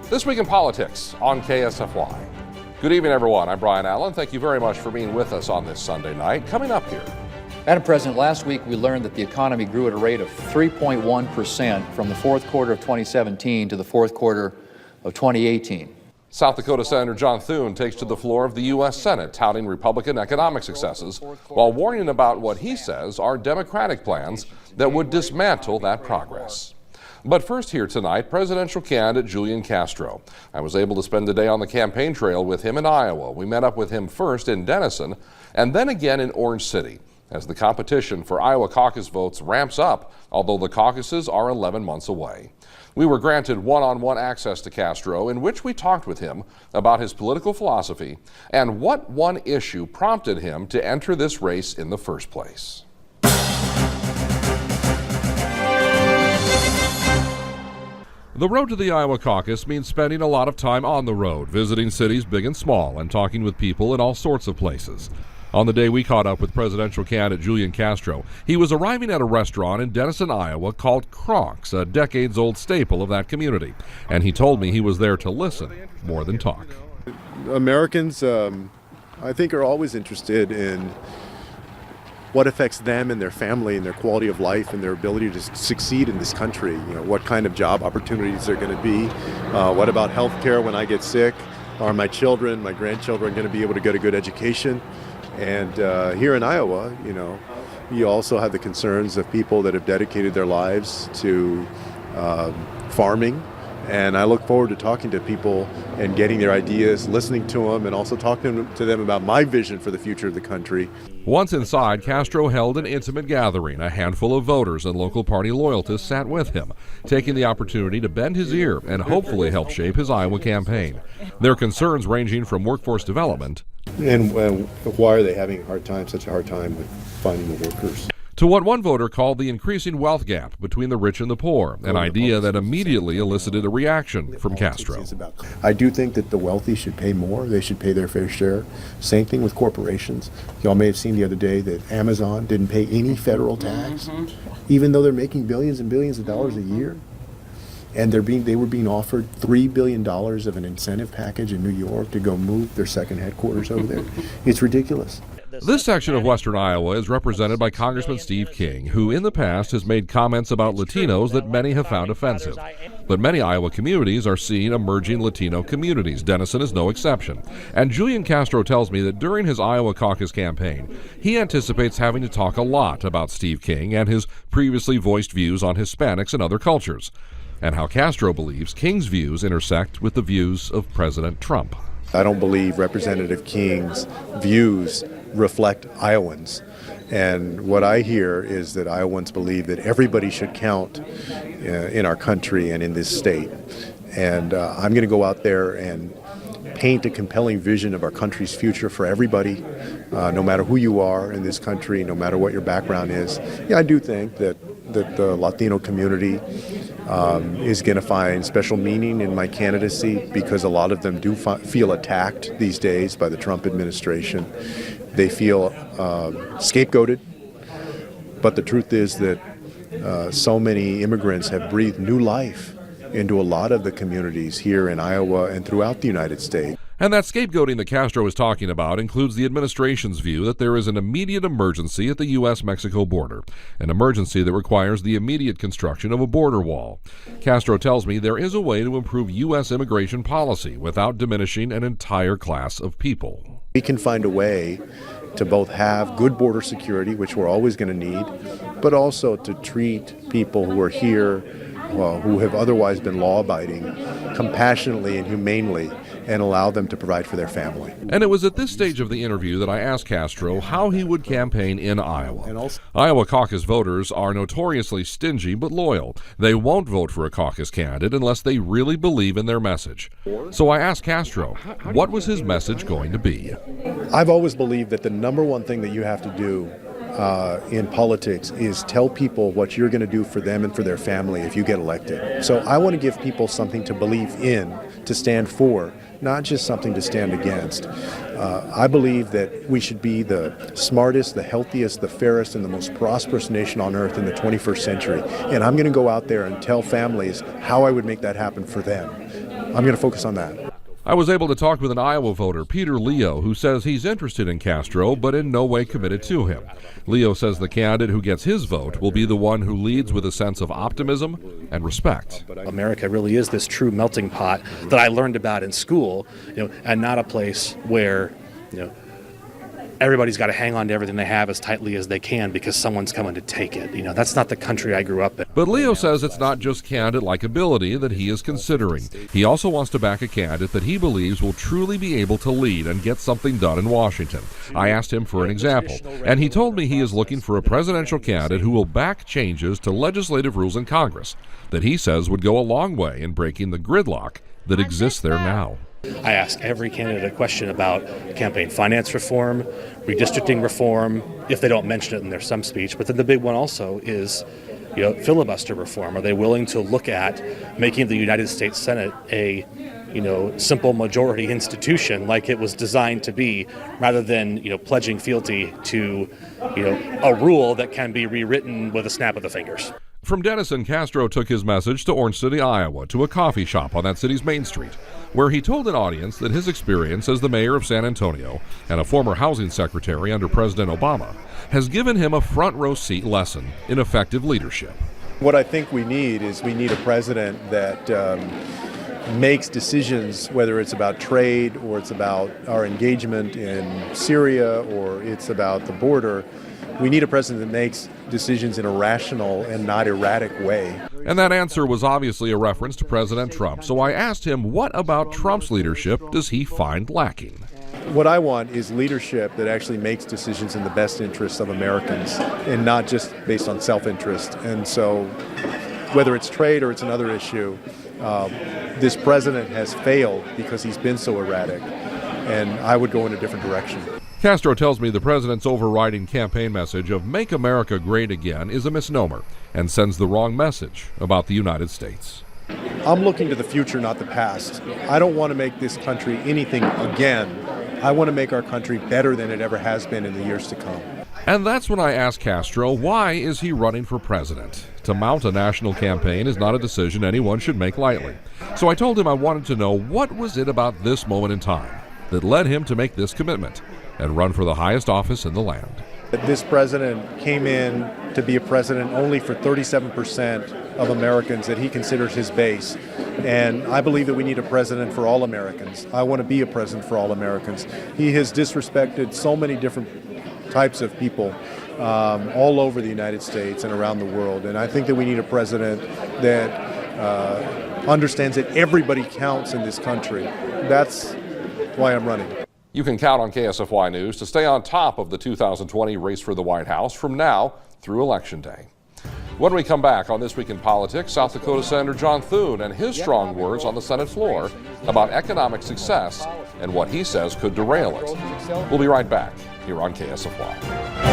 This Week in Politics on KSFY. Good evening, everyone. I'm Brian Allen. Thank you very much for being with us on this Sunday night. Coming up here. Madam President, last week we learned that the economy grew at a rate of 3.1% from the fourth quarter of 2017 to the fourth quarter of 2018. South Dakota Senator John Thune takes to the floor of the U.S. Senate, touting Republican economic successes while warning about what he says are Democratic plans that would dismantle that progress. But first here tonight, presidential candidate Julian Castro. I was able to spend the day on the campaign trail with him in Iowa. We met up with him first in Denison and then again in Orange City as the competition for Iowa caucus votes ramps up, although the caucuses are 11 months away. We were granted one-on-one access to Castro, in which we talked with him about his political philosophy and what one issue prompted him to enter this race in the first place. The road to the Iowa caucus means spending a lot of time on the road, visiting cities big and small, and talking with people in all sorts of places. On the day we caught up with presidential candidate Julian Castro, he was arriving at a restaurant in Denison, Iowa called Kronk's, a decades-old staple of that community. And he told me he was there to listen more than talk. Americans, I think, are always interested in what affects them and their family and their quality of life and their ability to succeed in this country. You know, what kind of job opportunities are going to be? What about health care when I get sick? Are my children, my grandchildren going to be able to get a good education? And here in Iowa, you know, you also have the concerns of people that have dedicated their lives to farming. And I look forward to talking to people and getting their ideas, listening to them, and also talking to them about my vision for the future of the country. Once inside, Castro held an intimate gathering. A handful of voters and local party loyalists sat with him, taking the opportunity to bend his ear and hopefully help shape his Iowa campaign. Their concerns ranging from workforce development. And why are they having such a hard time with finding the workers? To what one voter called the increasing wealth gap between the rich and the poor, an idea that immediately elicited a reaction from Castro. I do think that the wealthy should pay more. They should pay their fair share. Same thing with corporations. Y'all may have seen the other day that Amazon didn't pay any federal tax, even though they're making billions and billions of dollars a year. And they were being offered $3 billion of an incentive package in New York to go move their second headquarters over there. It's ridiculous. This section of western Iowa is represented by Congressman Steve King, who in the past has made comments about Latinos that many have found offensive. But many Iowa communities are seeing emerging Latino communities. Denison is no exception. And Julian Castro tells me that during his Iowa caucus campaign, he anticipates having to talk a lot about Steve King and his previously voiced views on Hispanics and other cultures, and how Castro believes King's views intersect with the views of President Trump. I don't believe Representative King's views reflect Iowans. And what I hear is that Iowans believe that everybody should count in our country and in this state. And I'm going to go out there and paint a compelling vision of our country's future for everybody, no matter who you are in this country, no matter what your background is. Yeah, I do think that the Latino community is going to find special meaning in my candidacy because a lot of them do feel attacked these days by the Trump administration. They feel scapegoated, but the truth is that so many immigrants have breathed new life into a lot of the communities here in Iowa and throughout the United States. And that scapegoating that Castro is talking about includes the administration's view that there is an immediate emergency at the U.S.-Mexico border, an emergency that requires the immediate construction of a border wall. Castro tells me there is a way to improve U.S. immigration policy without diminishing an entire class of people. We can find a way to both have good border security, which we're always going to need, but also to treat people who are here, who have otherwise been law-abiding, compassionately and humanely, and allow them to provide for their family. And it was at this stage of the interview that I asked Castro how he would campaign in Iowa. Iowa caucus voters are notoriously stingy but loyal. They won't vote for a caucus candidate unless they really believe in their message. So I asked Castro, what was his message going to be? I've always believed that the number one thing that you have to do in politics is tell people what you're going to do for them and for their family if you get elected. So I want to give people something to believe in, to stand for, not just something to stand against. I believe that we should be the smartest, the healthiest, the fairest, and the most prosperous nation on earth in the 21st century. And I'm going to go out there and tell families how I would make that happen for them. I'm going to focus on that. I was able to talk with an Iowa voter, Peter Leo, who says he's interested in Castro, but in no way committed to him. Leo says the candidate who gets his vote will be the one who leads with a sense of optimism and respect. America really is this true melting pot that I learned about in school, and not a place where, everybody's got to hang on to everything they have as tightly as they can because someone's coming to take it. That's not the country I grew up in. But Leo says it's not just candidate likability that he is considering. He also wants to back a candidate that he believes will truly be able to lead and get something done in Washington. I asked him for an example, and he told me he is looking for a presidential candidate who will back changes to legislative rules in Congress that he says would go a long way in breaking the gridlock that exists there now. I ask every candidate a question about campaign finance reform, redistricting reform, if they don't mention it in their stump speech. But then the big one also is, filibuster reform. Are they willing to look at making the United States Senate a, simple majority institution like it was designed to be, rather than, pledging fealty to, a rule that can be rewritten with a snap of the fingers? From Denison, Castro took his message to Orange City, Iowa, to a coffee shop on that city's main street, where he told an audience that his experience as the mayor of San Antonio and a former housing secretary under President Obama has given him a front-row seat lesson in effective leadership. What I think we need a president that makes decisions, whether it's about trade or it's about our engagement in Syria or it's about the border. We need a president that makes decisions in a rational and not erratic way. And that answer was obviously a reference to President Trump, so I asked him what about Trump's leadership does he find lacking? What I want is leadership that actually makes decisions in the best interests of Americans and not just based on self-interest. And so whether it's trade or it's another issue, this president has failed because he's been so erratic, and I would go in a different direction. Castro tells me the president's overriding campaign message of "Make America Great Again" is a misnomer and sends the wrong message about the United States. I'm looking to the future, not the past. I don't want to make this country anything again. I want to make our country better than it ever has been in the years to come. And that's when I asked Castro, why is he running for president? To mount a national campaign is not a decision anyone should make lightly. So I told him I wanted to know what was it about this moment in time that led him to make this commitment and run for the highest office in the land. This president came in to be a president only for 37% of Americans that he considers his base. And I believe that we need a president for all Americans. I want to be a president for all Americans. He has disrespected so many different types of people all over the United States and around the world. And I think that we need a president that understands that everybody counts in this country. That's why I'm running. You can count on KSFY News to stay on top of the 2020 race for the White House from now through Election Day. When we come back on This Week in Politics, South Dakota Senator John Thune and his strong words on the Senate floor about economic success and what he says could derail it. We'll be right back here on KSFY.